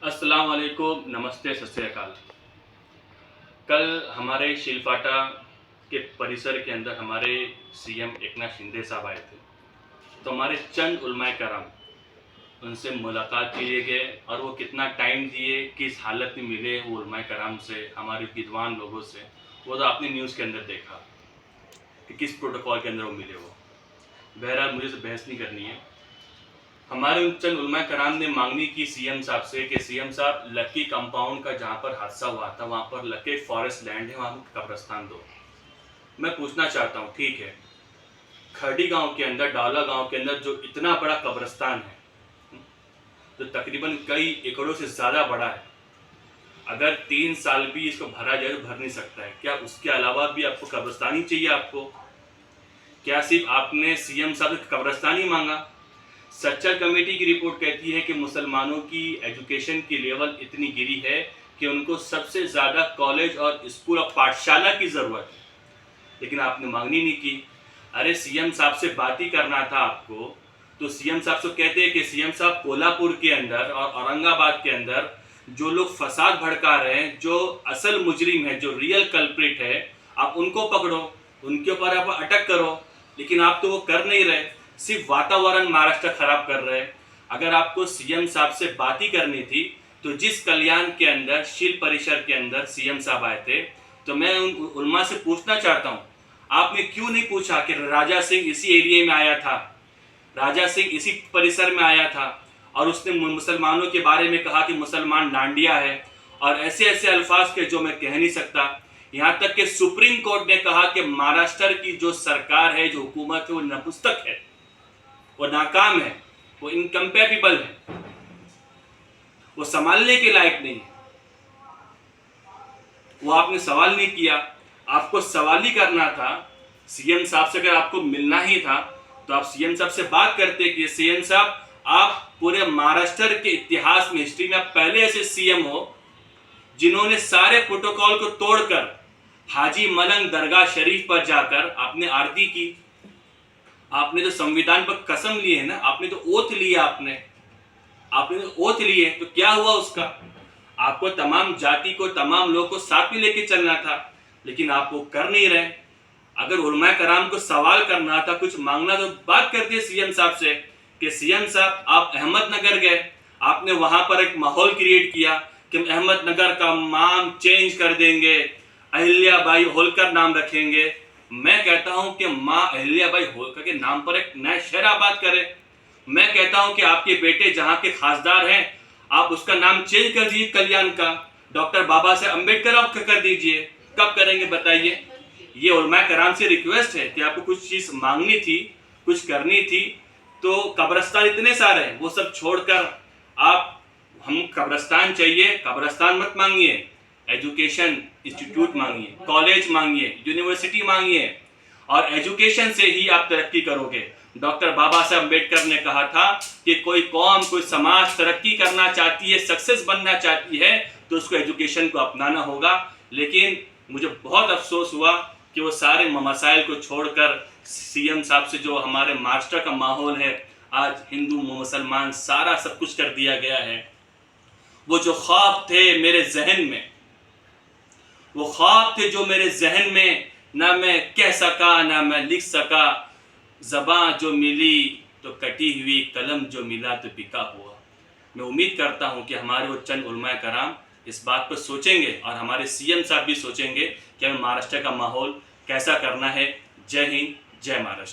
अस्सलाम वालेकुम, नमस्ते, सत श्री अकाल। कल हमारे शिलफाटा के परिसर के अंदर हमारे सीएम एकनाथ शिंदे साहब आए थे। तो हमारे चंद उलमाए कराम उनसे मुलाकात के लिए गए और वो कितना टाइम दिए, किस हालत में मिले वो उलमाए कराम से, हमारे विद्वान लोगों से, वो तो आपने न्यूज़ के अंदर देखा कि किस प्रोटोकॉल के अंदर वो मिले वो। बहरहाल मुझे से बहस नहीं करनी है। हमारे उन चंद उलमा कराम ने मांगनी की सीएम साहब से कि सीएम साहब लक्की कंपाउंड का जहाँ पर हादसा हुआ था वहाँ पर लक्की फॉरेस्ट लैंड है, वहाँ पर कब्रस्तान दो। मैं पूछना चाहता हूँ, ठीक है, खड़ी गांव के अंदर, डाला गांव के अंदर जो इतना बड़ा कब्रस्तान है, तो तकरीबन कई एकड़ों से ज़्यादा बड़ा है, अगर 3 साल भी इसको भरा जाए तो भर नहीं सकता है। क्या उसके अलावा भी आपको कब्रस्तान ही चाहिए? आपको क्या सिर्फ आपने सीएम साहब से कब्रस्तान ही मांगा? सच्चर कमेटी की रिपोर्ट कहती है कि मुसलमानों की एजुकेशन की लेवल इतनी गिरी है कि उनको सबसे ज़्यादा कॉलेज और स्कूल और पाठशाला की ज़रूरत है, लेकिन आपने मांगनी नहीं की। अरे सीएम साहब से बात ही करना था आपको, तो सीएम साहब से कहते हैं कि सीएम साहब कोल्हापुर के अंदर और औरंगाबाद के अंदर जो लोग फसाद भड़का रहे हैं, जो असल मुजरिम है, जो रियल कल्प्रिट है, आप उनको पकड़ो, उनके ऊपर आप अटक करो, लेकिन आप तो वो कर नहीं रहे, सिर्फ वातावरण महाराष्ट्र खराब कर रहे हैं। अगर आपको सीएम साहब से बात ही करनी थी तो जिस कल्याण के अंदर, शील परिसर के अंदर सीएम साहब आए थे, तो मैं उन उलमा से पूछना चाहता हूँ, आपने क्यों नहीं पूछा कि राजा सिंह इसी एरिया में आया था, राजा सिंह इसी परिसर में आया था और उसने मुसलमानों के बारे में कहा कि मुसलमान डांडिया है, और ऐसे ऐसे अल्फाज के जो मैं कह नहीं सकता। यहाँ तक कि सुप्रीम कोर्ट ने कहा कि महाराष्ट्र की जो सरकार है, जो हुकूमत है, वो नपुस्तक है, वो नाकाम है, वो इनकम्पेटिबल है, वो संभालने के लायक नहीं है। वो आपने सवाल नहीं किया। आपको सवाल ही करना था सीएम साहब से। अगर आपको मिलना ही था तो आप सीएम साहब से बात करते कि सीएम साहब, आप पूरे महाराष्ट्र के इतिहास में, हिस्ट्री में आप पहले ऐसे सीएम हो जिन्होंने सारे प्रोटोकॉल को तोड़कर हाजी मलंग दरगाह शरीफ पर जाकर आपने आरती की। आपने तो संविधान पर कसम ली है ना, आपने तो ओथ लिया, आपने तो ओथ लिए, तो क्या हुआ उसका? आपको तमाम जाति को, तमाम लोगों को साथ में लेके चलना था, लेकिन आप वो कर नहीं रहे। अगर उलमा कराम को सवाल करना था, कुछ मांगना, तो बात करते सीएम साहब से कि सीएम साहब, आप अहमदनगर गए, आपने वहां पर एक माहौल क्रिएट किया कि हम अहमदनगर का नाम चेंज कर देंगे, अहिल्याबाई होलकर नाम रखेंगे। मैं कहता हूं कि माँ अहिल्याबाई होलकर के नाम पर एक नया शहर आबाद करें। मैं कहता हूं कि आपके बेटे जहां के खासदार हैं, आप उसका नाम चेंज कर दीजिए, कल्याण का डॉक्टर बाबा साहब अम्बेडकर आप कर दीजिए। कब करेंगे बताइए? ये उलमा कराम से रिक्वेस्ट है कि आपको कुछ चीज मांगनी थी, कुछ करनी थी, तो कब्रस्तान इतने सारे हैं, वो सब छोड़कर आप, हम कब्रस्तान चाहिए, कब्रस्तान मत मांगिए, एजुकेशन इंस्टीट्यूट मांगिए, कॉलेज मांगिए, यूनिवर्सिटी मांगिए, और एजुकेशन से ही आप तरक्की करोगे। डॉक्टर बाबा साहब अम्बेडकर ने कहा था कि कोई कौम, कोई समाज तरक्की करना चाहती है, सक्सेस बनना चाहती है, तो उसको एजुकेशन को अपनाना होगा। लेकिन मुझे बहुत अफसोस हुआ कि वो सारे मसाइल को छोड़कर सीएम साहब से, जो हमारे महाराष्ट्र का माहौल है, आज हिंदू मुसलमान सारा सब कुछ कर दिया गया है। वो जो ख्वाब थे मेरे जहन में, वो ख्वाब थे जो मेरे जहन में, ना मैं कह सका, ना मैं लिख सका, ज़बां जो मिली तो कटी हुई, कलम जो मिला तो बिका हुआ। मैं उम्मीद करता हूं कि हमारे वो चंद उलमा कराम इस बात पर सोचेंगे और हमारे सीएम साहब भी सोचेंगे कि हमें महाराष्ट्र का माहौल कैसा करना है। जय हिंद, जय महाराष्ट्र।